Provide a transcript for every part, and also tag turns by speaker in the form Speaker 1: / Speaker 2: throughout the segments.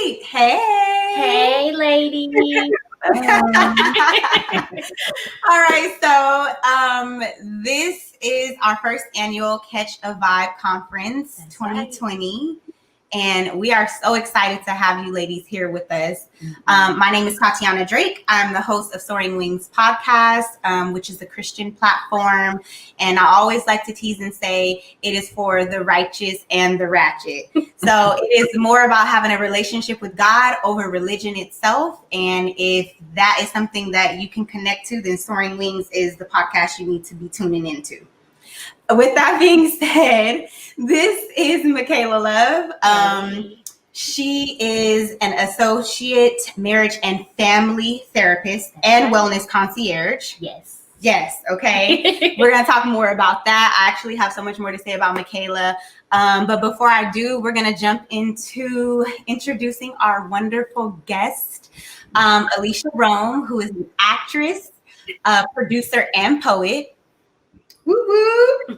Speaker 1: right.
Speaker 2: Hey, lady.
Speaker 1: All right. So this is our first annual Catch a Vibe conference. That's 2020. Right. And we are so excited to have you ladies here with us. My name is Tatiana Drake. I'm the host of Soaring Wings podcast, which is a Christian platform. And I always like to tease and say it is for the righteous and the ratchet. So it is more about having a relationship with God over religion itself. And if that is something that you can connect to, then Soaring Wings is the podcast you need to be tuning into. With that being said, this is Mekala Love. She is an associate marriage and family therapist and wellness concierge. Yes. Okay. We're going to talk more about that. I actually have so much more to say about Mekala. But before I do, we're going to jump into introducing our wonderful guest, Alicia Rome, who is an actress, producer, and poet. Woo-woo.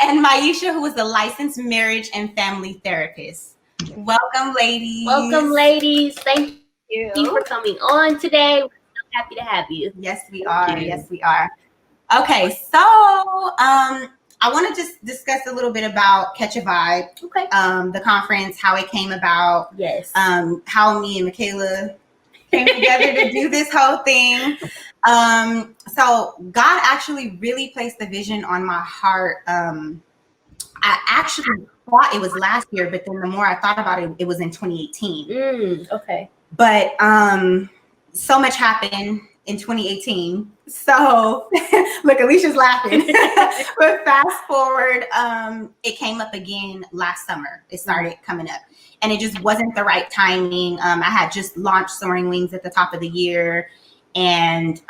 Speaker 1: And Maisha, who is a licensed marriage and family therapist. Welcome, ladies.
Speaker 2: Thank you for coming on today. We're so happy to have you.
Speaker 1: Yes, we are. Okay, so I want to just discuss a little bit about Catch a Vibe.
Speaker 2: Okay.
Speaker 1: The conference, how it came about.
Speaker 2: Yes.
Speaker 1: How me and Mekala came together to do this whole thing. So God actually really placed the vision on my heart. I actually thought it was last year, but then the more I thought about it, it was in 2018.
Speaker 2: Okay.
Speaker 1: But so much happened in 2018. So look, Alicia's laughing. But fast forward, it came up again last summer. It started coming up. And it just wasn't the right timing. I had just launched Soaring Wings at the top of the year. And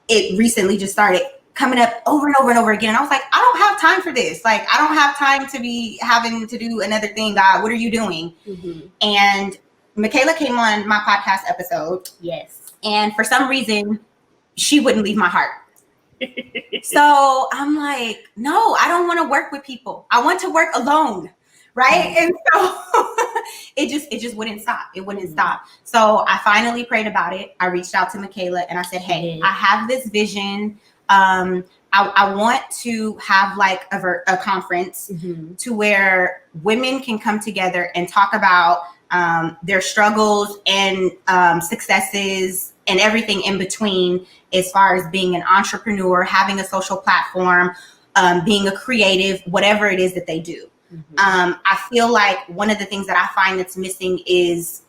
Speaker 1: it recently just started coming up over and over and over again. And I was like, I don't have time for this. Like, I don't have time to be having to do another thing. God, what are you doing?
Speaker 2: Mm-hmm.
Speaker 1: And Mekala came on my podcast episode.
Speaker 2: Yes.
Speaker 1: And for some reason, she wouldn't leave my heart. So I'm like, no, I don't want to work with people. I want to work alone. Right. And so it just wouldn't stop. It wouldn't stop. So I finally prayed about it. I reached out to Mekala and I said, hey, I have this vision. I want to have like a conference to where women can come together and talk about their struggles and successes and everything in between, as far as being an entrepreneur, having a social platform, being a creative, whatever it is that they do. I feel like one of the things that I find that's missing is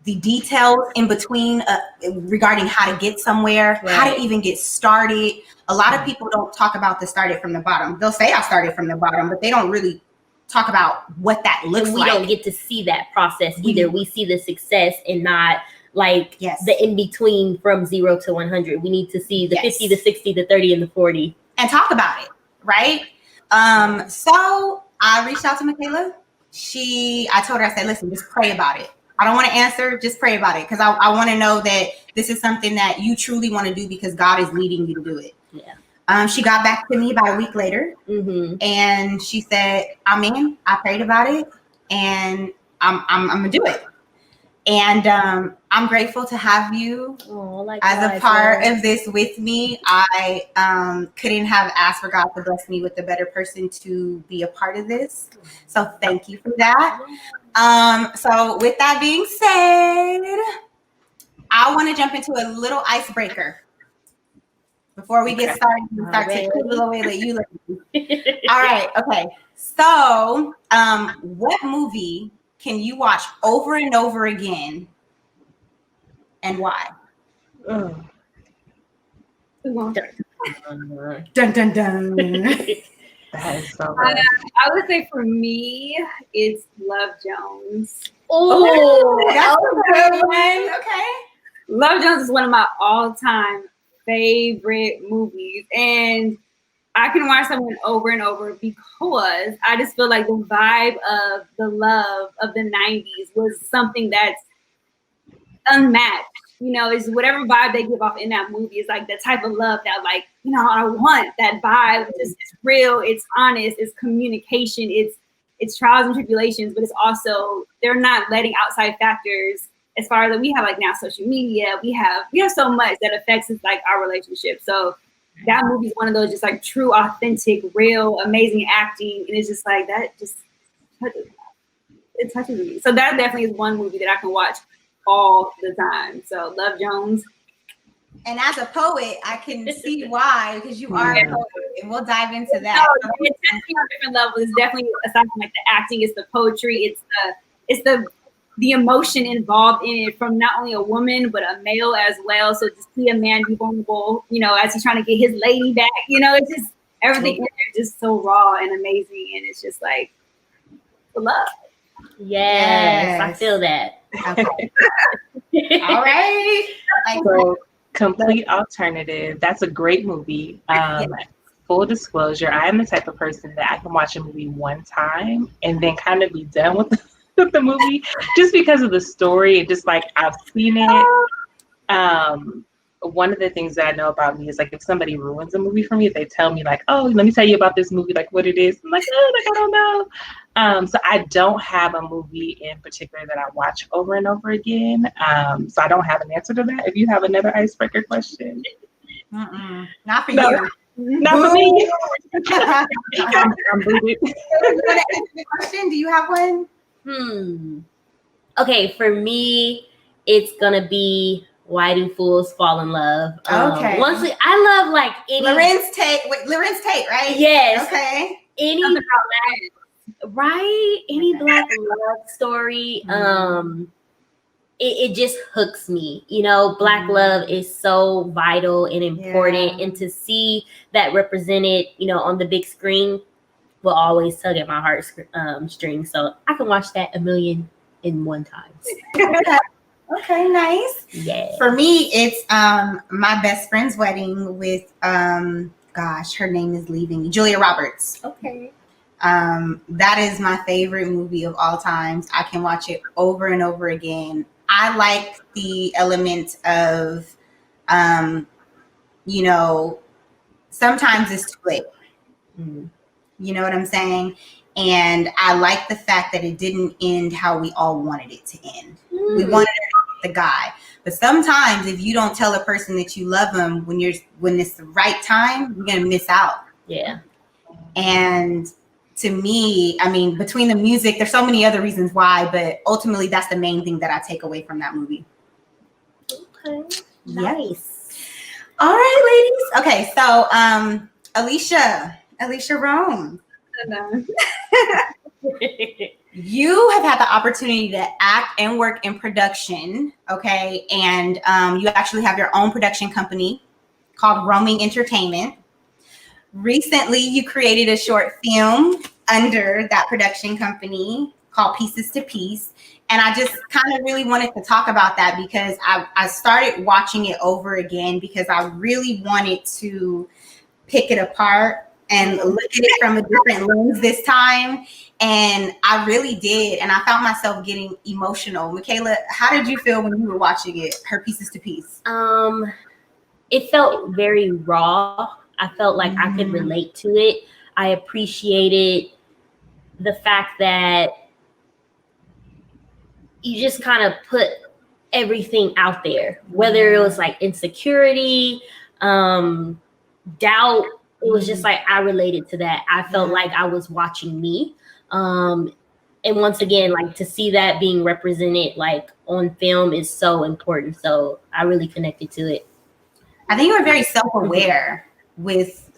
Speaker 1: the details in between regarding how to get somewhere, how to even get started. A lot of people don't talk about the started from the bottom. They'll say I started from the bottom, but they don't really talk about what that looks like.
Speaker 2: We don't get to see that process either. We see the success and not like the in between from 0 to 100. We need to see the 50, the 60, the 30, and the 40.
Speaker 1: And talk about it, right? So I reached out to Mekala. I told her, I said, listen, just pray about it. I don't want to answer, just pray about it. Because I want to know that this is something that you truly want to do because God is leading you to do it.
Speaker 2: Yeah.
Speaker 1: She got back to me about a week later. And she said, I'm in. I prayed about it. And I'm going to do it. And I'm grateful to have you as a part of this with me. I couldn't have asked for God to bless me with a better person to be a part of this. So thank you for that. So with that being said, I want to jump into a little icebreaker before we get started and start to chisel away that you listen. All right. Okay. So what movie can you watch over and over again, and why?
Speaker 3: Dun,
Speaker 1: dun, dun.
Speaker 3: That is so
Speaker 4: I would say for me, it's Love Jones.
Speaker 1: Oh, that's a good one. Okay.
Speaker 4: Love Jones is one of my all-time favorite movies, and I can watch someone over and over because I just feel like the vibe of the love of the 90s was something that's unmatched. You know, it's whatever vibe they give off in that movie is like the type of love that, like, you know, I want that vibe. It's real, it's honest, it's communication, it's it's trials and tribulations, but it's also they're not letting outside factors as far as we have like now social media, we have so much that affects like our relationship. So that movie is one of those just like true, authentic, real, amazing acting, and it's just like that just it touches me. So that definitely is one movie that I can watch all the time. So Love Jones.
Speaker 1: And as a poet, I can see why, because you are a poet, and we'll dive into that.
Speaker 4: No, it's definitely on a different level. It's definitely aside from like the acting, it's the poetry, it's the emotion involved in it from not only a woman but a male as well. So to see a man be vulnerable, as he's trying to get his lady back, it's just everything in there is just so raw and amazing, and it's just like love.
Speaker 2: Yes, I feel that.
Speaker 1: Okay. All right.
Speaker 3: So, Complete Alternative. That's a great movie. Full disclosure, I am the type of person that I can watch a movie one time and then kind of be done with the movie just because of the story and just like I've seen it. One of the things that I know about me is like if somebody ruins a movie for me, if they tell me like, oh, let me tell you about this movie, like what it is, I'm like, oh, like I don't know. So I don't have a movie in particular that I watch over and over again. So I don't have an answer to that. If you have another icebreaker question.
Speaker 1: Not for you.
Speaker 3: Not for me. I'm booted.
Speaker 1: You want to answer the question? Do you have one?
Speaker 2: Okay, for me, it's gonna be Why Do Fools Fall in Love?
Speaker 1: Okay.
Speaker 2: I love like any
Speaker 1: Lorenz Tate, right?
Speaker 2: Yes.
Speaker 1: Okay.
Speaker 2: Any right? Any Black love story. It just hooks me. Black love is so vital and important, and to see that represented, on the big screen will always tug at my heart string. So I can watch that 1,000,001 times.
Speaker 1: Okay, nice.
Speaker 2: Yeah.
Speaker 1: For me, it's my best friend's wedding with her name is leaving me, Julia Roberts.
Speaker 2: Okay.
Speaker 1: That is my favorite movie of all times. I can watch it over and over again. I like the element of, sometimes it's too late. You know what I'm saying? And I like the fact that it didn't end how we all wanted it to end. We wanted the guy. But sometimes if you don't tell a person that you love them when it's the right time, you're gonna miss out.
Speaker 2: Yeah.
Speaker 1: And to me, I mean, between the music, there's so many other reasons why, but ultimately that's the main thing that I take away from that movie.
Speaker 2: Okay. Nice.
Speaker 1: All right, ladies. Okay, so Alicia Rome. You have had the opportunity to act and work in production, okay? And you actually have your own production company called Roaming Entertainment. Recently, you created a short film under that production company called Pieces to Piece. And I just kind of really wanted to talk about that because I started watching it over again because I really wanted to pick it apart and look at it from a different lens this time. And I really did. And I found myself getting emotional. Mekala, how did you feel when you were watching it, her Pieces to Piece?
Speaker 2: It felt very raw. I felt like I could relate to it. I appreciated the fact that you just kind of put everything out there, whether it was like insecurity, doubt. It was just like I related to that. I felt like I was watching me. And once again, like to see that being represented like on film is so important. So I really connected to it.
Speaker 1: I think you were very self-aware with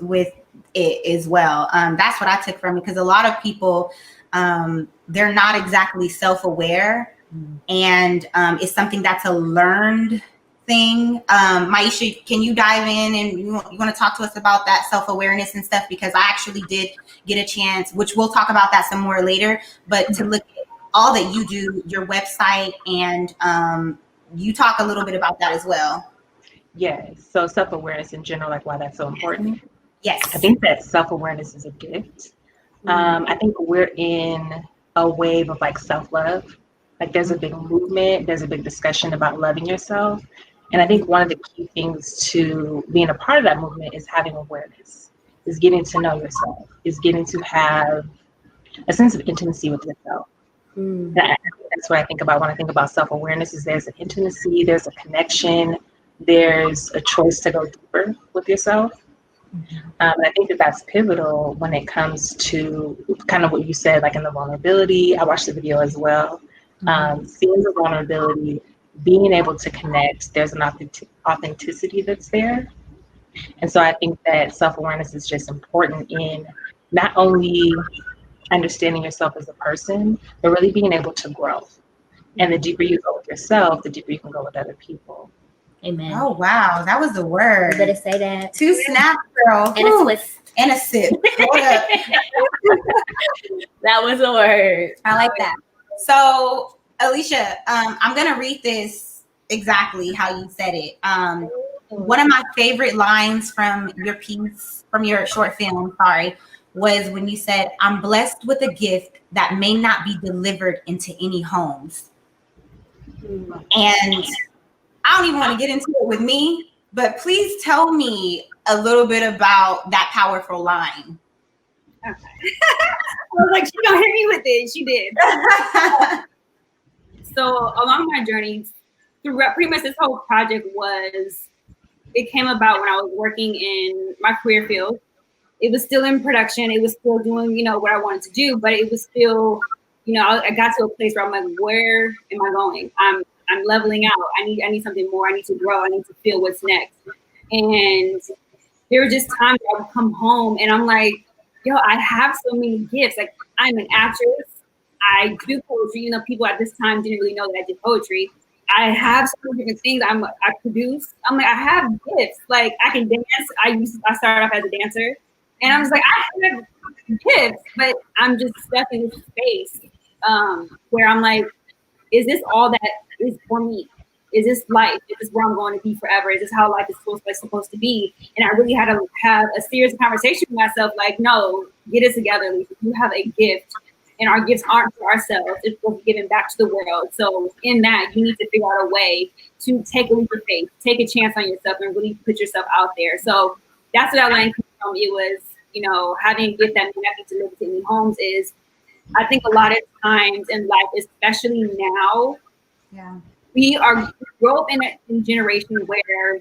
Speaker 1: it as well. That's what I took from it because a lot of people, they're not exactly self-aware, and it's something that's a learned thing. Maisha, can you dive in and you want to talk to us about that self-awareness and stuff? Because I actually did get a chance, which we'll talk about that some more later, but to look at all that you do, your website, and you talk a little bit about that as well.
Speaker 3: Yes. So self-awareness in general, like why that's so important.
Speaker 1: Yes.
Speaker 3: I think that self-awareness is a gift. I think we're in a wave of like self-love. Like there's a big movement, there's a big discussion about loving yourself. And I think one of the key things to being a part of that movement is having awareness, is getting to know yourself, is getting to have a sense of intimacy with yourself.
Speaker 2: Mm.
Speaker 3: That's what I think about when I think about self-awareness. Is there's an intimacy, there's a connection, there's a choice to go deeper with yourself. And I think that that's pivotal when it comes to kind of what you said, like in the vulnerability. I watched the video as well. Seeing the vulnerability, being able to connect, there's an authenticity that's there. And so I think that self-awareness is just important in not only understanding yourself as a person, but really being able to grow. And the deeper you go with yourself, the deeper you can go with other people.
Speaker 2: Amen.
Speaker 1: Oh, wow. That was the word.
Speaker 2: You better say that.
Speaker 1: 2 snaps, girl.
Speaker 2: And a twist.
Speaker 1: And a sip. Hold up.
Speaker 2: That was a word.
Speaker 1: I like that. So, Alicia, I'm going to read this exactly how you said it. One of my favorite lines from your piece, from your short film, was when you said, "I'm blessed with a gift that may not be delivered into any homes." And I don't even want to get into it with me, but please tell me a little bit about that powerful line.
Speaker 4: Okay. I was like, she gonna hit me with it. She did. So along my journey, pretty much this whole project it came about when I was working in my career field. It was still in production. It was still doing, what I wanted to do, but it was still, I got to a place where I'm like, where am I going? I'm leveling out. I need something more. I need to grow. I need to feel what's next. And there were just times I would come home and I'm like, yo, I have so many gifts. Like, I'm an actress. I do poetry. People at this time didn't really know that I did poetry. I have so many different things. I produce. I'm like, I have gifts. Like, I can dance. I started off as a dancer. And I'm just like, I have gifts, but I'm just stuck in this space where I'm like, is this all that is for me? Is this life? Is this where I'm going to be forever? Is this how life is supposed to be? And I really had to have a serious conversation with myself. Like, no, get it together, Lisa. You have a gift, and our gifts aren't for ourselves. It's supposed to be given back to the world. So in that, you need to figure out a way to take a leap of faith, take a chance on yourself, and really put yourself out there. So that's what that line came from. It was, having a gift that may not be delivered to any homes is, I think a lot of times in life, especially now, we grow up in a generation where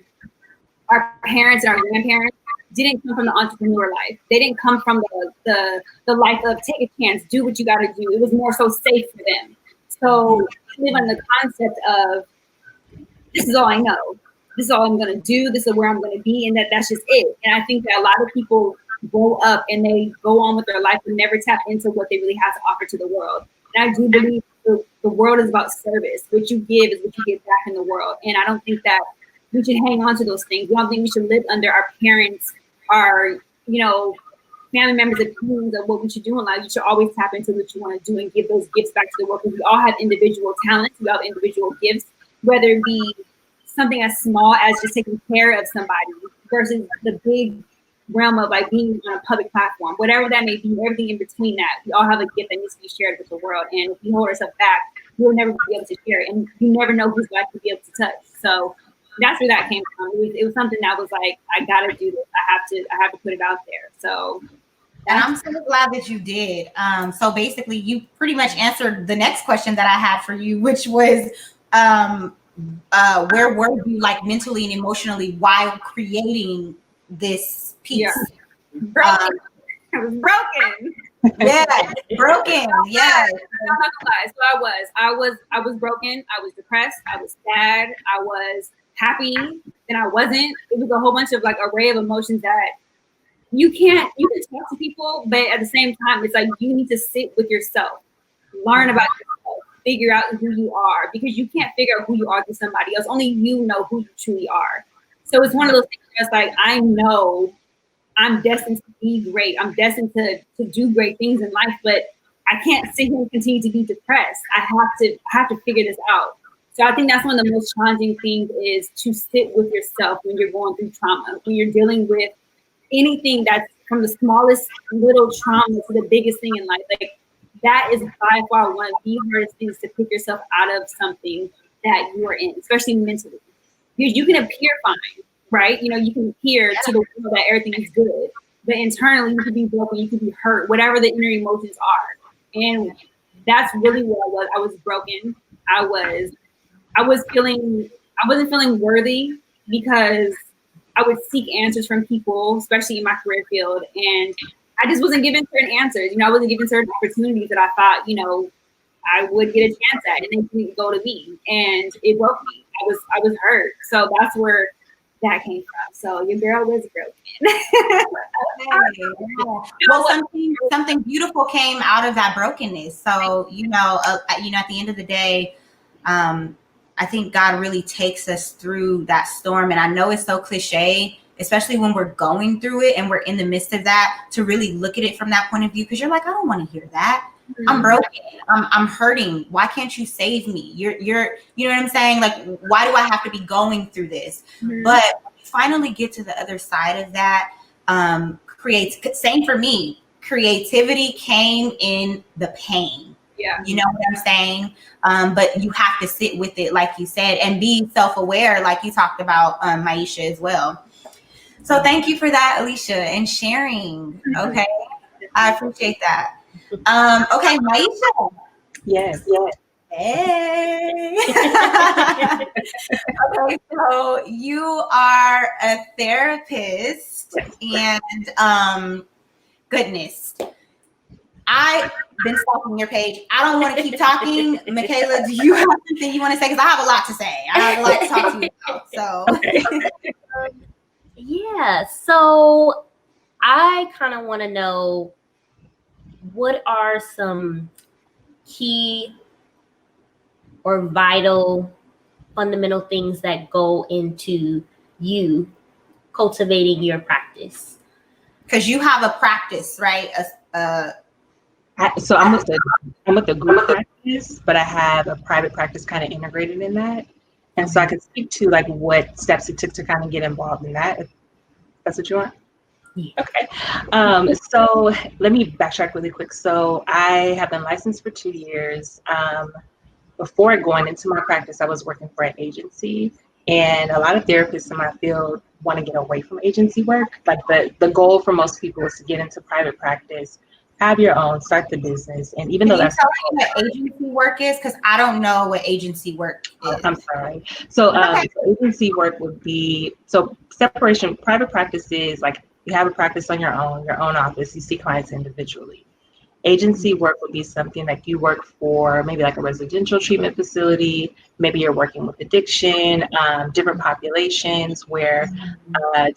Speaker 4: our parents and our grandparents didn't come from the entrepreneur life. They didn't come from the life of take a chance, do what you got to do. It was more so safe for them. So live on the concept of, this is all I know. This is all I'm going to do. This is where I'm going to be. And that's just it. And I think that a lot of people grow up and they go on with their life and never tap into what they really have to offer to the world. And I do believe the world is about service. What you give is what you get back in the world. And I don't think that we should hang on to those things. We don't think we should live under our parents, our, family members' opinions of what we should do in life. You should always tap into what you want to do and give those gifts back to the world, because we all have individual talents. We all have individual gifts, whether it be something as small as just taking care of somebody versus the big realm of like being on a public platform, whatever that may be, everything in between that. We all have a gift that needs to be shared with the world. And if we hold ourselves back, we'll never be able to share it. And you never know whose life you'll be able to touch. So that's where that came from. It was something that was like, I gotta do this. I have to put it out there. So,
Speaker 1: and I'm so glad that you did. So basically you pretty much answered the next question that I had for you, which was, where were you like mentally and emotionally while creating this piece?
Speaker 4: Yeah. I was broken.
Speaker 1: Yeah, broken. Yeah.
Speaker 4: I'm not gonna lie. So I was broken. I was depressed. I was sad. I was happy. Then I wasn't. It was a whole bunch of like array of emotions that you can talk to people, but at the same time, it's like you need to sit with yourself, learn about yourself, figure out who you are, because you can't figure out who you are to somebody else. Only you know who you truly are. So it's one of those things where it's like, I know I'm destined to be great. I'm destined to do great things in life, but I can't sit here and continue to be depressed. I have to figure this out. So I think that's one of the most challenging things, is to sit with yourself when you're going through trauma, when you're dealing with anything that's from the smallest little trauma to the biggest thing in life. Like, that is by far one of the hardest things, to pick yourself out of something that you're in, especially mentally. Because you can appear fine, right? You can appear to the world that everything is good, but internally you could be broken, you could be hurt, whatever the inner emotions are. And that's really what I was. I was broken. I wasn't feeling worthy because I would seek answers from people, especially in my career field. And I just wasn't given certain answers. I wasn't given certain opportunities that I thought, I would get a chance at, and they didn't go to me. And it broke me. I was hurt. So that's where that came from. So your girl was broken.
Speaker 1: Well, something beautiful came out of that brokenness. So at the end of the day, I think God really takes us through that storm. And I know it's so cliche, especially when we're going through it and we're in the midst of that, to really look at it from that point of view. Because you're like, I don't want to hear that. I'm broken. I'm hurting. Why can't you save me? You're, you know what I'm saying? Like, why do I have to be going through this? But when you finally get to the other side of that, same for me. Creativity came in the pain.
Speaker 4: Yeah.
Speaker 1: You know what I'm saying? But you have to sit with it, like you said, and be self-aware, like you talked about, Maisha, as well. So thank you for that, Alicia, and sharing. Okay. I appreciate that. Okay, Maisha.
Speaker 3: Yes.
Speaker 1: Hey. Okay, so you are a therapist, and goodness, I've been stalking your page. I don't want to keep talking. Mekala, do you have something you want to say? Because I have a lot to say. I have a lot to talk to you about. So
Speaker 3: Okay.
Speaker 2: Yeah, so I kind of want to know, what are some key or vital fundamental things that go into you cultivating your practice?
Speaker 1: because you have a practice, right?
Speaker 3: So I'm with the group practice, but I have a private practice kind of integrated in that. And so I can speak to like what steps it took to kind of get involved in that, if that's what you want.
Speaker 2: Yeah.
Speaker 3: Okay. So let me backtrack really quick. So I have been licensed for 2 years. Before going into my practice, I was working for an agency, and a lot of therapists in my field want to get away from agency work. Like the goal for most people is to get into private practice, have your own, start the business. And even
Speaker 1: Can
Speaker 3: though
Speaker 1: you
Speaker 3: that's
Speaker 1: tell me what agency work is? Because I don't know what agency work is.
Speaker 3: I'm sorry. So agency work would be, so separation, private practice is like you have a practice on your own office, you see clients individually. Agency work would be something like you work for maybe like a residential treatment facility, maybe you're working with addiction, different populations where,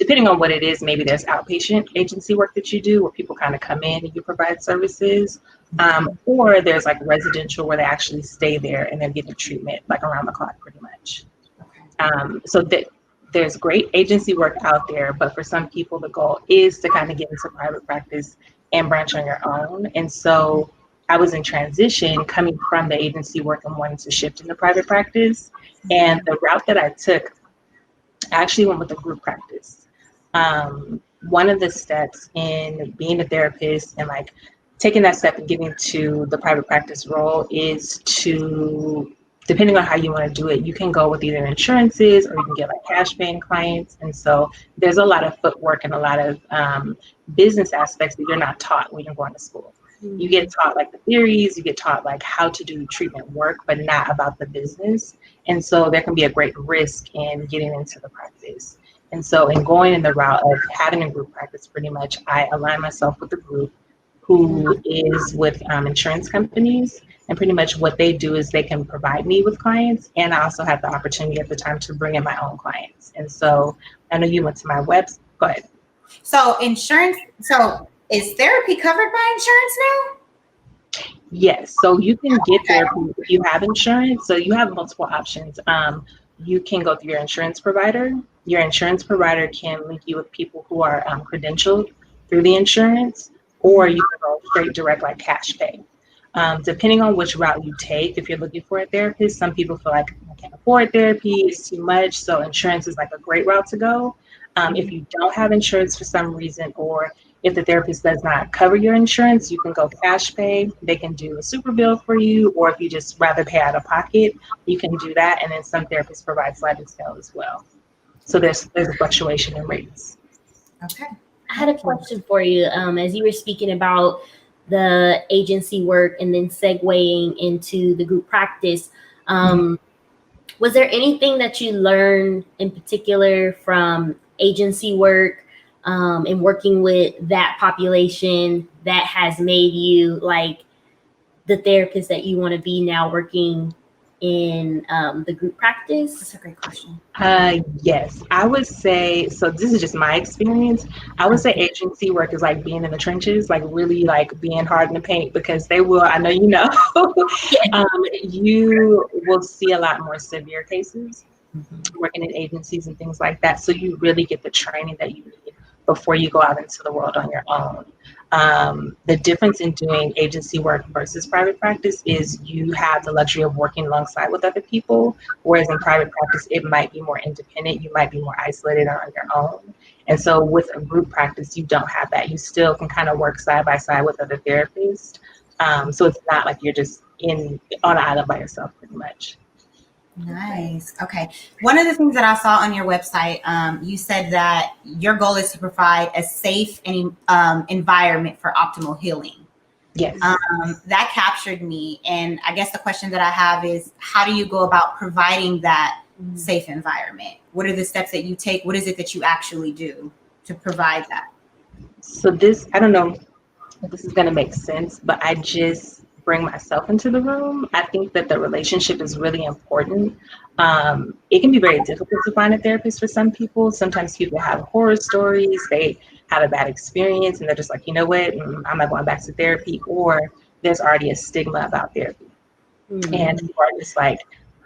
Speaker 3: depending on what it is, maybe there's outpatient agency work that you do where people kind of come in and you provide services, or there's like residential where they actually stay there and they're getting treatment like around the clock pretty much. So that there's great agency work out there, but for some people the goal is to kind of get into private practice and branch on your own. And so I was in transition coming from the agency work and wanting to shift into private practice. And the route that I took, I actually went with a group practice. One of the steps in being a therapist and like taking that step and getting to the private practice role is to, depending on how you want to do it, you can go with either insurances or you can get like cash paying clients. And so there's a lot of footwork and a lot of business aspects that you're not taught when you're going to school. You get taught like the theories, you get taught like how to do treatment work, but not about the business. And so there can be a great risk in getting into the practice. And so in going in the route of having a group practice, pretty much I align myself with a group who is with insurance companies. And pretty much what they do is they can provide me with clients. And I also have the opportunity at the time to bring in my own clients. And so I know you went to my website. Go ahead.
Speaker 1: So is therapy covered by insurance now?
Speaker 3: Yes. So you can get therapy if you have insurance. So you have multiple options. You can go through your insurance provider. Your insurance provider can link you with people who are credentialed through the insurance, or you can go straight direct like cash pay. Depending on which route you take, if you're looking for a therapist, some people feel like I can't afford therapy, it's too much. So insurance is like a great route to go. If you don't have insurance for some reason, or if the therapist does not cover your insurance, you can go cash pay. They can do a super bill for you, or if you just rather pay out of pocket, you can do that. And then some therapists provide sliding scale as well. So there's a fluctuation in rates.
Speaker 1: Okay.
Speaker 2: I had a question for you. As you were speaking about the agency work and then segueing into the group practice. Was there anything that you learned in particular from agency work and working with that population that has made you like the therapist that you want to be now working in the group practice?
Speaker 1: That's a great question.
Speaker 3: Yes, I would say, so this is just my experience. I would say agency work is like being in the trenches, like really like being hard in the paint, because they will, I know you know, you will see a lot more severe cases working in agencies and things like that. So you really get the training that you need before you go out into the world on your own. The difference in doing agency work versus private practice is you have the luxury of working alongside with other people, whereas in private practice, it might be more independent. You might be more isolated on your own. And so with a group practice, you don't have that. You still can kind of work side by side with other therapists. So it's not like you're just on an island by yourself pretty much.
Speaker 1: Nice. Okay. One of the things that I saw on your website, you said that your goal is to provide a safe and environment for optimal healing.
Speaker 3: Yes.
Speaker 1: That captured me. And I guess the question that I have is, how do you go about providing that safe environment? What are the steps that you take? What is it that you actually do to provide that?
Speaker 3: So this, I don't know if this is going to make sense, but I just bring myself into the room. I think that the relationship is really important. It can be very difficult to find a therapist for some people. Sometimes people have horror stories, they have a bad experience, and they're just like, you know what, I'm not going back to therapy, or there's already a stigma about therapy. And people are just like,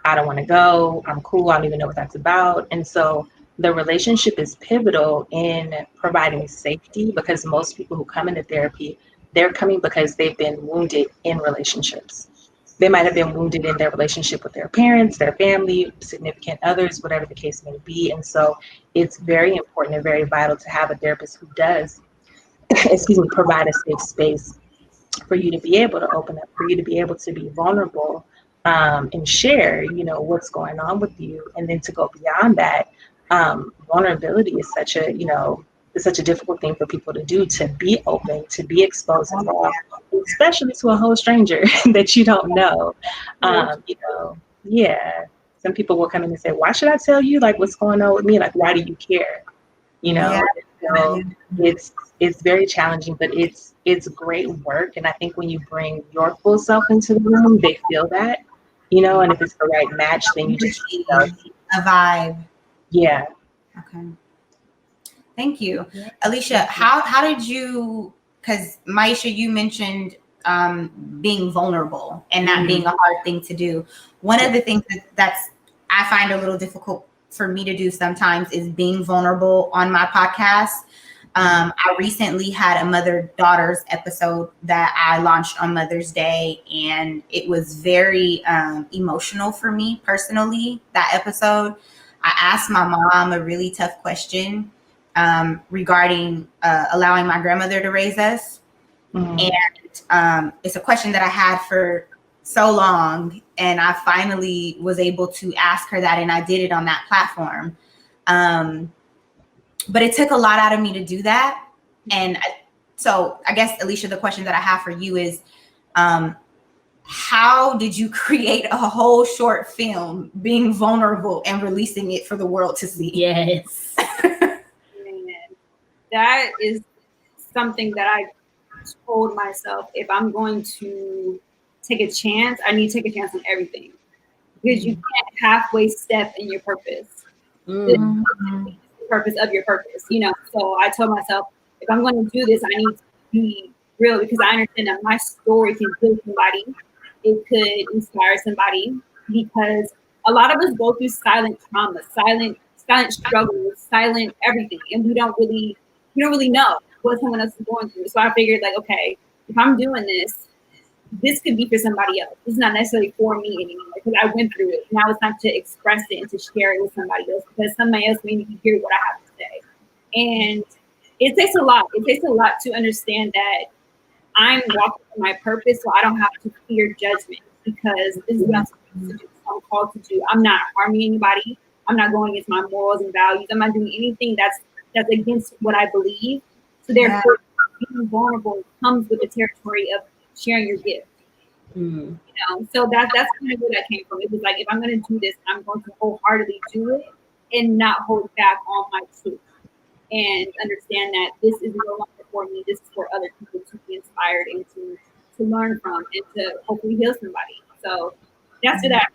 Speaker 3: I don't want to go, I'm cool, I don't even know what that's about. And so the relationship is pivotal in providing safety, because most people who come into therapy, they're coming because they've been wounded in relationships. They might have been wounded in their relationship with their parents, their family, significant others, whatever the case may be. And so it's very important and very vital to have a therapist who does, provide a safe space for you to be able to open up, for you to be able to be vulnerable, and share, what's going on with you. And then to go beyond that, vulnerability is such a difficult thing for people to do, to be open, to be exposed and raw, especially to a whole stranger that you don't know. Yeah. Some people will come in and say, why should I tell you like what's going on with me? Like, why do you care? So it's very challenging, but it's great work. And I think when you bring your full self into the room, they feel that, and if it's the right match, then you just
Speaker 1: a vibe.
Speaker 3: Yeah.
Speaker 1: Okay. Thank you. Alicia, how did you, because Maisha, you mentioned being vulnerable and that being a hard thing to do. One of the things that's I find a little difficult for me to do sometimes is being vulnerable on my podcast. I recently had a mother-daughters episode that I launched on Mother's Day, and it was very emotional for me personally, that episode. I asked my mom a really tough question regarding allowing my grandmother to raise us. And it's a question that I had for so long, and I finally was able to ask her that, and I did it on that platform. But it took a lot out of me to do that. And so I guess, Alicia, the question that I have for you is, how did you create a whole short film being vulnerable and releasing it for the world to see?
Speaker 2: Yes.
Speaker 4: That is something that I told myself, if I'm going to take a chance, I need to take a chance on everything, because you can't halfway step in your purpose. The purpose of your purpose, So I told myself, if I'm going to do this, I need to be real, because I understand that my story can heal somebody. It could inspire somebody, because a lot of us go through silent trauma, silent struggles, silent everything, and we don't really know what someone else is going through. So I figured, like, okay, if I'm doing this could be for somebody else. It's not necessarily for me anymore, because I went through it. Now it's time to express it and to share it with somebody else, because somebody else may need to hear what I have to say. And it takes a lot. It takes a lot to understand that I'm walking in my purpose, so I don't have to fear judgment, because this is what I'm supposed to do. I'm called to do. I'm not harming anybody. I'm not going against my morals and values. I'm not doing anything that's against what I believe. So therefore, being vulnerable comes with the territory of sharing your gift.
Speaker 2: Mm.
Speaker 4: So that's kind of where that came from. It was like, if I'm going to do this, I'm going to wholeheartedly do it and not hold back on my truth, and understand that this is no longer for me. This is for other people to be inspired and to learn from and to hopefully heal somebody. So that's what that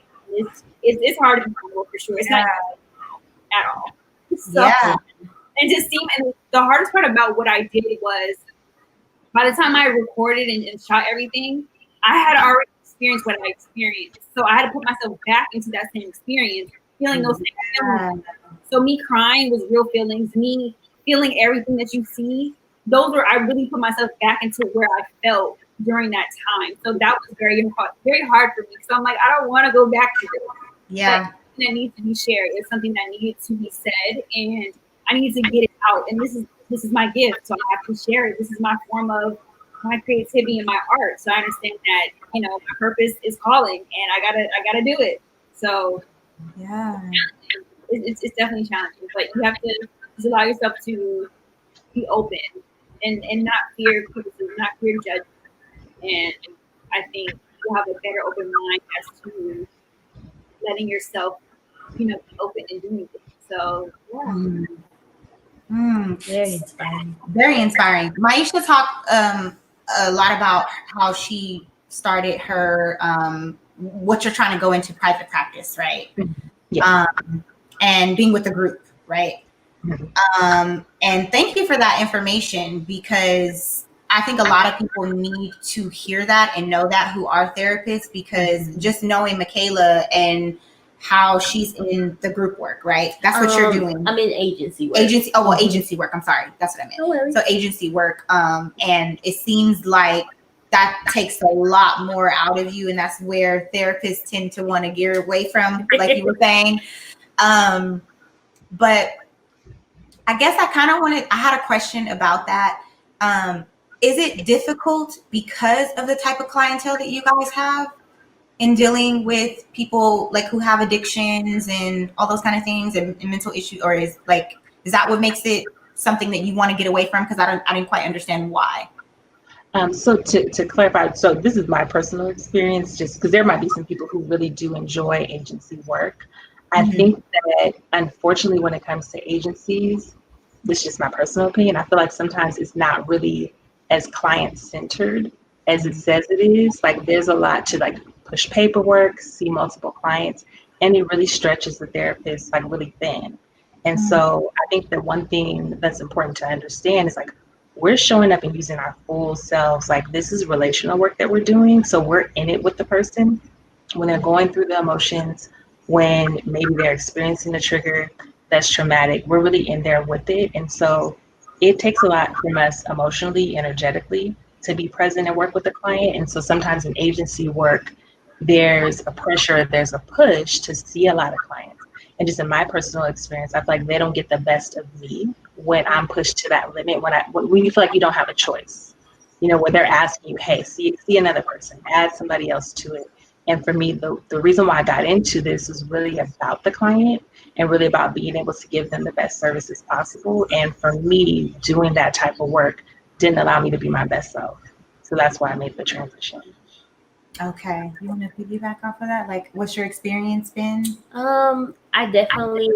Speaker 4: it's hard to be humble for sure. It's not at all. So,
Speaker 1: Yeah.
Speaker 4: and just seem, and the hardest part about what I did was, by the time I recorded and shot everything, I had already experienced what I experienced. So I had to put myself back into that same experience, feeling those same feelings. So me crying was real feelings. Me feeling everything that you see, those were, I really put myself back into where I felt during that time. So that was very hard for me. So I'm like, I don't want to go back to this.
Speaker 1: Yeah.
Speaker 4: But that needs to be shared. It's something that needed to be said, and I need to get it out. And this is my gift, so I have to share it. This is my form of my creativity and my art. So I understand that, my purpose is calling, and I gotta do it. So
Speaker 1: Yeah.
Speaker 4: it's definitely challenging, but you have to just allow yourself to be open and not fear criticism, not fear judgment. And I think you'll have a better open mind as to letting yourself, be open and doing things. So yeah.
Speaker 2: Very inspiring.
Speaker 1: Very inspiring. Maisha talked a lot about how she started her what you're trying to go into private practice, right?
Speaker 3: Yeah.
Speaker 1: And being with the group, right?
Speaker 3: Mhm.
Speaker 1: And thank you for that information, because I think a lot of people need to hear that and know that, who are therapists, because just knowing Mekala and how she's in the group work, right? That's what you're doing.
Speaker 2: I'm in agency work.
Speaker 1: Agency work. I'm sorry. That's what I meant.
Speaker 2: No worries.
Speaker 1: So agency work. And it seems like that takes a lot more out of you. And that's where therapists tend to want to gear away from, like you were saying. But I guess I had a question about that. Is it difficult because of the type of clientele that you guys have in dealing with people like who have addictions and all those kind of things, and mental issues, or is that what makes it something that you want to get away from? Because I didn't quite understand why.
Speaker 3: So to clarify, so this is my personal experience, just because there might be some people who really do enjoy agency work. I think that unfortunately, when it comes to agencies, this is just my personal opinion, I feel like sometimes it's not really as client centered as it says it is. Like, there's a lot to push paperwork, see multiple clients, and it really stretches the therapist really thin. And so I think that one thing that's important to understand is we're showing up and using our full selves. This is relational work that we're doing. So we're in it with the person when they're going through the emotions, when maybe they're experiencing a trigger that's traumatic. We're really in there with it. And so it takes a lot from us emotionally, energetically, to be present and work with the client. And so sometimes in agency work, there's a pressure, there's a push to see a lot of clients. And just in my personal experience, I feel like they don't get the best of me when I'm pushed to that limit, when you feel like you don't have a choice, where they're asking you, hey, see another person, add somebody else to it. And for me, the reason why I got into this is really about the client and really about being able to give them the best services possible. And for me, doing that type of work didn't allow me to be my best self. So that's why I made the transition.
Speaker 1: Okay. You want to piggyback off of that? What's your experience been?
Speaker 2: I definitely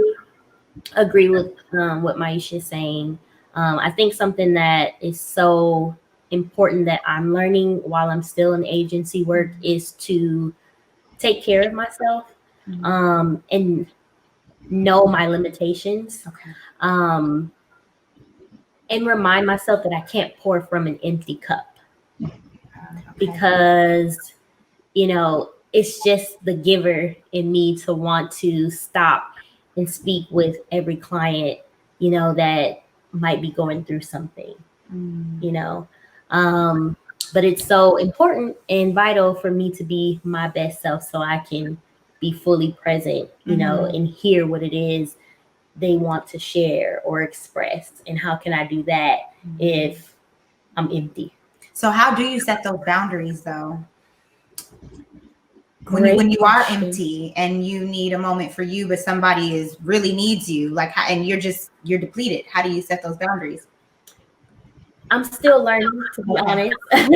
Speaker 2: agree with what Maisha is saying. I think something that is so important that I'm learning while I'm still in agency work is to take care of myself and know my limitations.
Speaker 1: Okay.
Speaker 2: And remind myself that I can't pour from an empty cup. Because, it's just the giver in me to want to stop and speak with every client, that might be going through something, but it's so important and vital for me to be my best self so I can be fully present, and hear what it is they want to share or express. And how can I do that if I'm empty?
Speaker 1: So how do you set those boundaries though? When you are empty and you need a moment for you, but somebody really needs you, and you're depleted, how do you set those boundaries?
Speaker 2: I'm still learning, to be honest.
Speaker 1: Okay.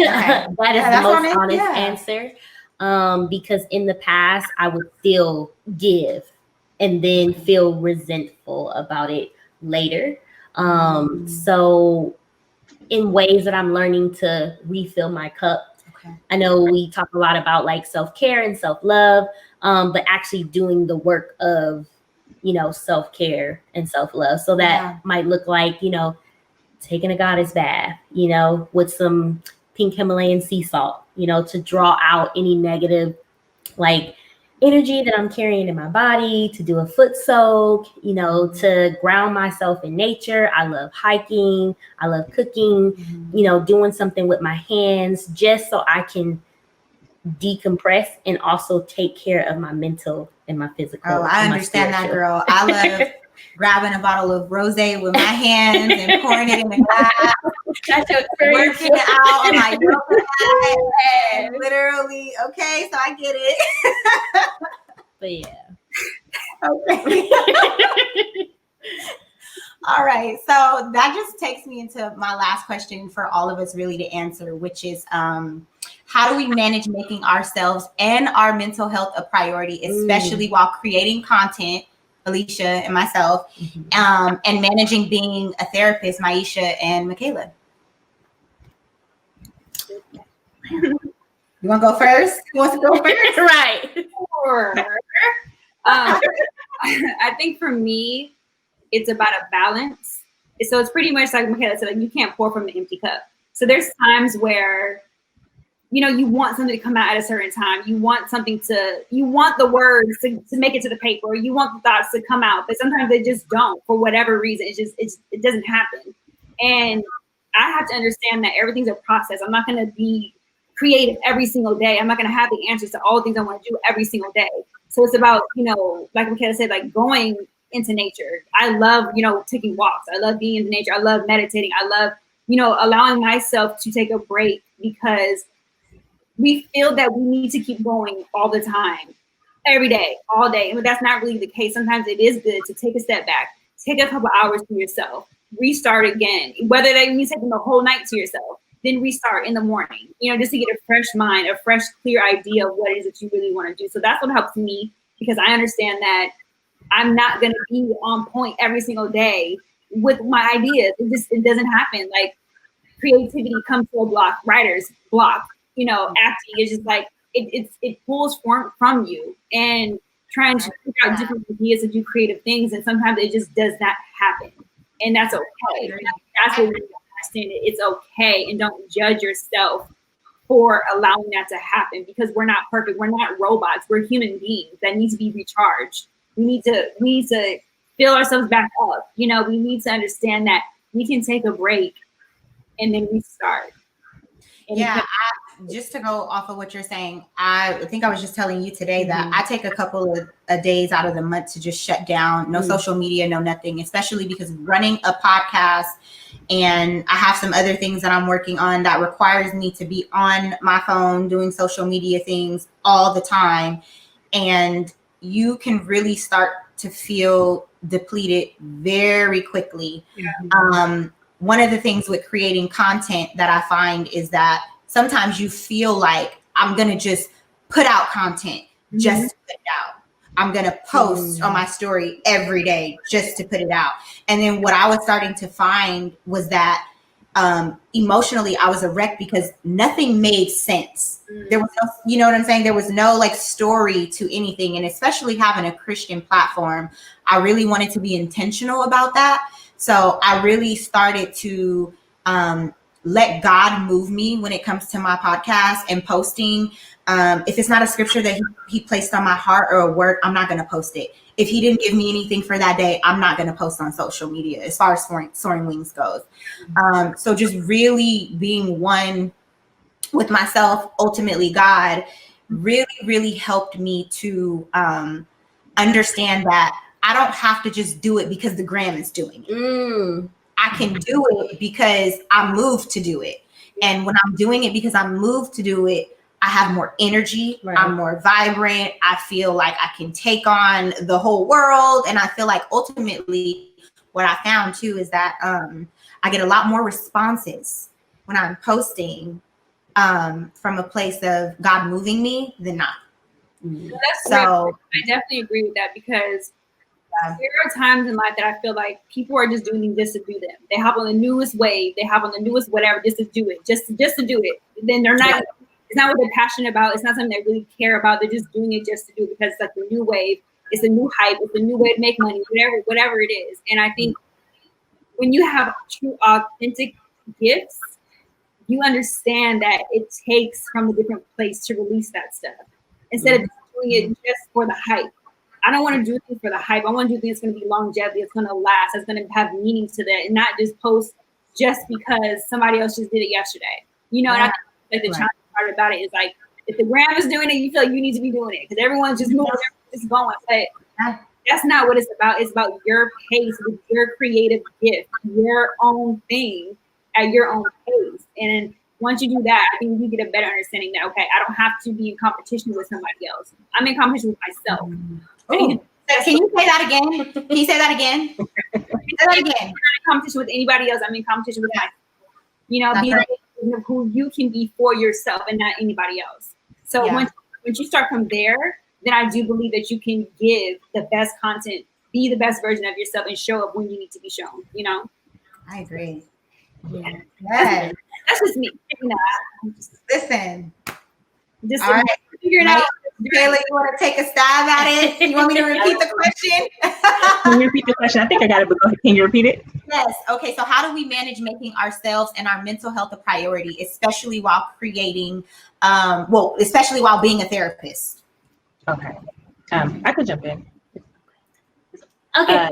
Speaker 2: That is the
Speaker 1: that's
Speaker 2: most
Speaker 1: honest,
Speaker 2: honest
Speaker 1: yeah.
Speaker 2: answer. Because in the past, I would still give and then feel resentful about it later. So in ways that I'm learning to refill my cup.
Speaker 1: Okay.
Speaker 2: I know we talk a lot about like self-care and self-love, but actually doing the work of, self-care and self-love. So that might look like, taking a goddess bath, with some pink Himalayan sea salt, to draw out any negative like energy that I'm carrying in my body, to do a foot soak, to ground myself in nature. I love hiking. I love cooking, doing something with my hands just so I can decompress and also take care of my mental and my physical.
Speaker 1: Oh, I understand that, girl. I love grabbing a bottle of rosé with my hands and pouring it in the glass.
Speaker 2: That's
Speaker 1: working out on my yoga mat and literally, okay, so I get it.
Speaker 2: But yeah.
Speaker 1: Okay. All right. So that just takes me into my last question for all of us really to answer, which is how do we manage making ourselves and our mental health a priority, especially while creating content, Alicia and myself, and managing being a therapist, Maisha and Mekala? You want to go first? Who wants to go first?
Speaker 2: Right.
Speaker 4: Sure. I think for me, it's about a balance. So it's pretty much like Mekala said, like you can't pour from an empty cup. So there's times where, you want something to come out at a certain time. You want the words to make it to the paper. Or you want the thoughts to come out, but sometimes they just don't for whatever reason. It doesn't happen. And I have to understand that everything's a process. I'm not going to be creative every single day. I'm not going to have the answers to all the things I want to do every single day. So it's about, like Mekala said, like going into nature. I love, taking walks. I love being in nature. I love meditating. I love, allowing myself to take a break because we feel that we need to keep going all the time, every day, all day. But that's not really the case. Sometimes it is good to take a step back, take a couple hours to yourself, restart again, whether that means taking the whole night to yourself, then restart in the morning, just to get a fresh mind, a fresh, clear idea of what it is that you really want to do. So that's what helps me because I understand that I'm not going to be on point every single day with my ideas. It doesn't happen. Like creativity comes to a block, writer's block, acting is just like, it pulls from you and trying to figure out different ideas to do creative things. And sometimes it just does not happen. And that's okay. That's what we understand it. It's okay. And don't judge yourself for allowing that to happen because we're not perfect. We're not robots. We're human beings that need to be recharged. We need to fill ourselves back up. We need to understand that we can take a break and then restart.
Speaker 1: And just to go off of what you're saying, I think I was just telling you today that I take a couple of days out of the month to just shut down, no social media, no nothing, especially because running a podcast and I have some other things that I'm working on that requires me to be on my phone doing social media things all the time. And you can really start to feel depleted very quickly. One of the things with creating content that I find is that sometimes you feel like I'm going to just put out content just to put it out. I'm going to post on my story every day just to put it out. And then what I was starting to find was that emotionally I was a wreck because nothing made sense. There was no, you know what I'm saying? There was no like story to anything. And especially having a Christian platform, I really wanted to be intentional about that. So I really started to let God move me when it comes to my podcast and posting. If it's not a scripture that he placed on my heart or a word, I'm not going to post it. If he didn't give me anything for that day, I'm not going to post on social media as far as Soaring Wings goes. So just really being one with myself, ultimately God, really, really helped me to understand that I don't have to just do it because the gram is doing it. I can do it because I'm moved to do it. And when I'm doing it because I'm moved to do it, I have more energy. Right. I'm more vibrant. I feel like I can take on the whole world. And I feel like ultimately what I found too is that I get a lot more responses when I'm posting from a place of God moving me than not.
Speaker 4: That's
Speaker 1: So
Speaker 4: I definitely agree with that, because there are times in life that I feel like people are just doing things just to do them. They hop on the newest wave, they hop on the newest whatever just to do it, just to do it. Then they're not. It's not what they're passionate about. It's not something they really care about. They're just doing it just to do it because it's like the new wave. It's a new hype. It's a new way to make money. Whatever it is. And I think when you have true, authentic gifts, you understand that it takes from a different place to release that stuff instead of doing it just for the hype. I don't want to do things for the hype. I want to do things that's going to be longevity. It's going to last. It's going to have meaning to that, and not just post just because somebody else just did it yesterday. And I think the challenging part about it is like, if the gram is doing it, you feel like you need to be doing it because everyone's just moving, everyone's just going. But that's not what it's about. It's about your pace with your creative gift, your own thing at your own pace. And once you do that, I think you get a better understanding that, okay, I don't have to be in competition with somebody else. I'm in competition with myself.
Speaker 1: Can you say that again? Can you say that again? Say that again.
Speaker 4: I'm not in competition with anybody else. I'm in competition with myself. Be the who you can be for yourself and not anybody else. So once you start from there, then I do believe that you can give the best content, be the best version of yourself, and show up when you need to be shown.
Speaker 1: I agree.
Speaker 4: Yeah.
Speaker 1: Yes.
Speaker 4: That's just me.
Speaker 1: Listen.
Speaker 4: Just
Speaker 1: all right.
Speaker 4: Figuring out.
Speaker 1: Kayla, you want to take a stab at it? You want me to repeat the question?
Speaker 3: Can you repeat the question? I think I got it, but go ahead. Can you repeat it?
Speaker 1: Yes. Okay. So how do we manage making ourselves and our mental health a priority, especially while creating, especially while being a therapist?
Speaker 3: Okay. I could jump in.
Speaker 2: Okay.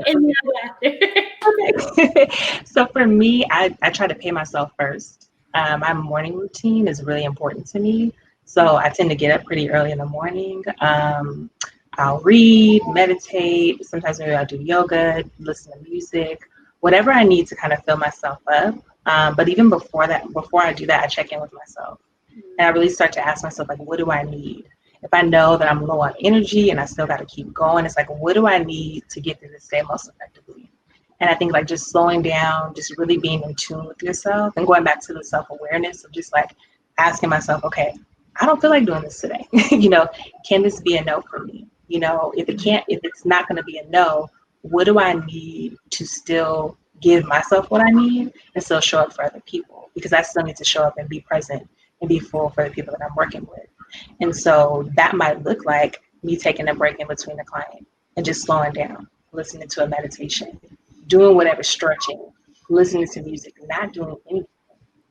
Speaker 3: Okay. So for me, I try to pay myself first. My morning routine is really important to me. So I tend to get up pretty early in the morning. I'll read, meditate. Sometimes maybe I'll do yoga, listen to music, whatever I need to kind of fill myself up. But even before I do that, I check in with myself. And I really start to ask myself, like, what do I need? If I know that I'm low on energy and I still got to keep going, it's like, what do I need to get through this day most effectively? And I think like just slowing down, just really being in tune with yourself and going back to the self-awareness of just like asking myself, okay, I don't feel like doing this today. Can this be a no for me? If it's not going to be a no, what do I need to still give myself what I need and still show up for other people? Because I still need to show up and be present and be full for the people that I'm working with. And so that might look like me taking a break in between the client and just slowing down, listening to a meditation, doing whatever, stretching, listening to music, not doing anything,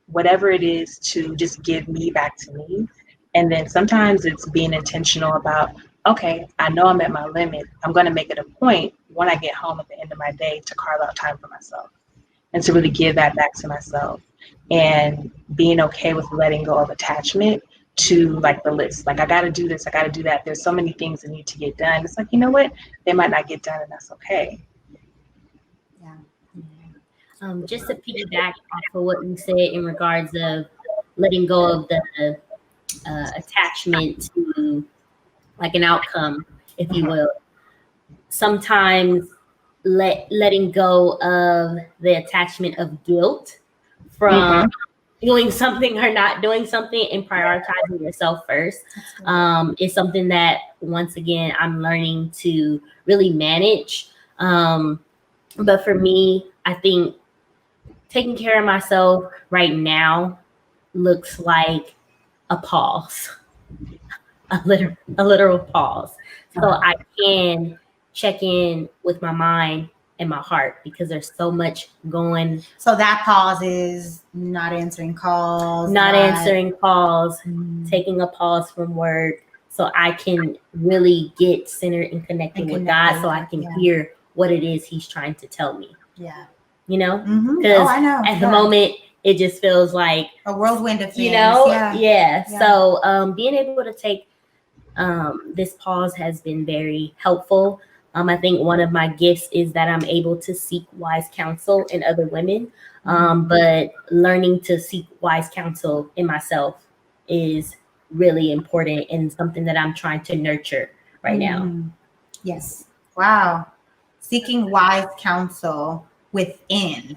Speaker 3: whatever it is to just give me back to me. And then sometimes it's being intentional about, okay, I know I'm at my limit. I'm going to make it a point when I get home at the end of my day to carve out time for myself and to really give that back to myself, and being okay with letting go of attachment to like the list. Like, I got to do this, I got to do that. There's so many things that need to get done. It's like, you know what? They might not get done, and that's okay.
Speaker 2: Yeah. Just to piggyback off of what you said in regards of letting go of the attachment to like an outcome, if you will. Sometimes letting go of the attachment of guilt from doing something or not doing something and prioritizing yourself first is something that, once again, I'm learning to really manage. But for me, I think taking care of myself right now looks like a pause, a literal pause. So I can check in with my mind and my heart, because there's so much going.
Speaker 1: So that pause is not answering calls,
Speaker 2: taking a pause from work, so I can really get centered and connected with God, so I can hear what it is He's trying to tell me.
Speaker 1: Yeah.
Speaker 2: Because
Speaker 1: I know.
Speaker 2: At the moment, it just feels like
Speaker 1: a whirlwind of things.
Speaker 2: Yeah. So being able to take this pause has been very helpful. I think one of my gifts is that I'm able to seek wise counsel in other women, but learning to seek wise counsel in myself is really important and something that I'm trying to nurture right now.
Speaker 1: Yes. Wow. Seeking wise counsel within.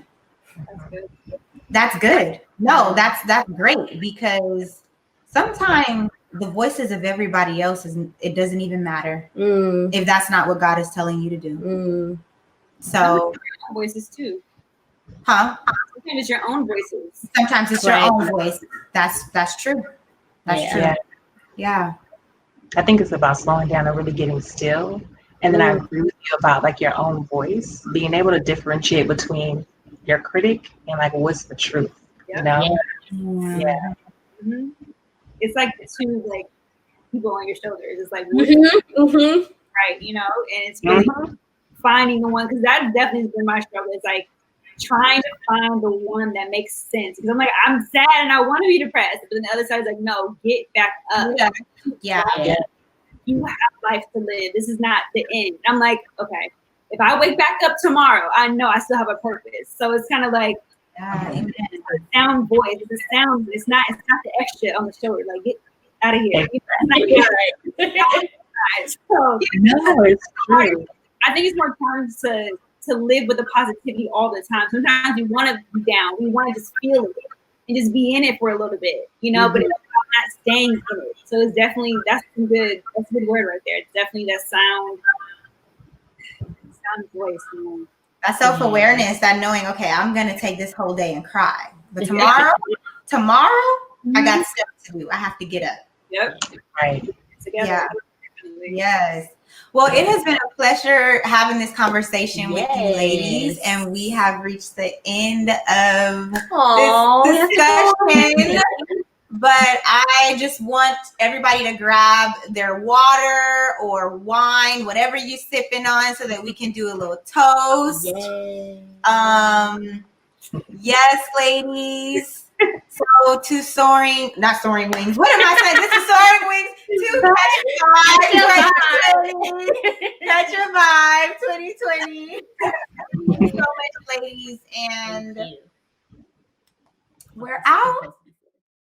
Speaker 1: That's good. No, that's great, because sometimes the voices of everybody else it doesn't even matter if that's not what God is telling you to do. So
Speaker 4: voices too.
Speaker 1: Huh?
Speaker 4: Sometimes it's your own voices.
Speaker 1: Sometimes it's your own voice. That's true. That's true. Yeah.
Speaker 3: I think it's about slowing down and really getting still. And then I agree with you about like your own voice, being able to differentiate between your critic and like what's the truth. You know? Yeah.
Speaker 4: Mm-hmm. It's like two like people on your shoulders. It's like right, you know, and it's really finding the one, because that definitely has been my struggle. It's like trying to find the one that makes sense, because I'm like, I'm sad and I want to be depressed, but then the other side is like, no, get back up.
Speaker 1: Yeah.
Speaker 4: You have life to live. This is not the end. I'm like, okay, if I wake back up tomorrow, I know I still have a purpose. So it's kind of like it's a sound voice. It's a sound. It's not the extra on the shoulder. Like, get out of here. So,
Speaker 3: no, it's true.
Speaker 4: I think it's more important to live with the positivity all the time. Sometimes we want to be down. We want to just feel it and just be in it for a little bit, you know, but it's not staying in it. So it's definitely, that's a good word right there. It's definitely that sound voice. You know?
Speaker 1: That self-awareness, that knowing, okay, I'm going to take this whole day and cry. But tomorrow, I got stuff to do. I have to get up.
Speaker 4: Yep.
Speaker 3: Right.
Speaker 4: Together.
Speaker 1: Yeah. Yes. Well, it has been a pleasure having this conversation with you ladies, and we have reached the end of this discussion. But I just want everybody to grab their water or wine, whatever you're sipping on, so that we can do a little toast. Yes, ladies. So to not soaring wings. What am I saying? This is soaring wings. To catch your vibe 2020. Thank you so much, ladies, and we're out.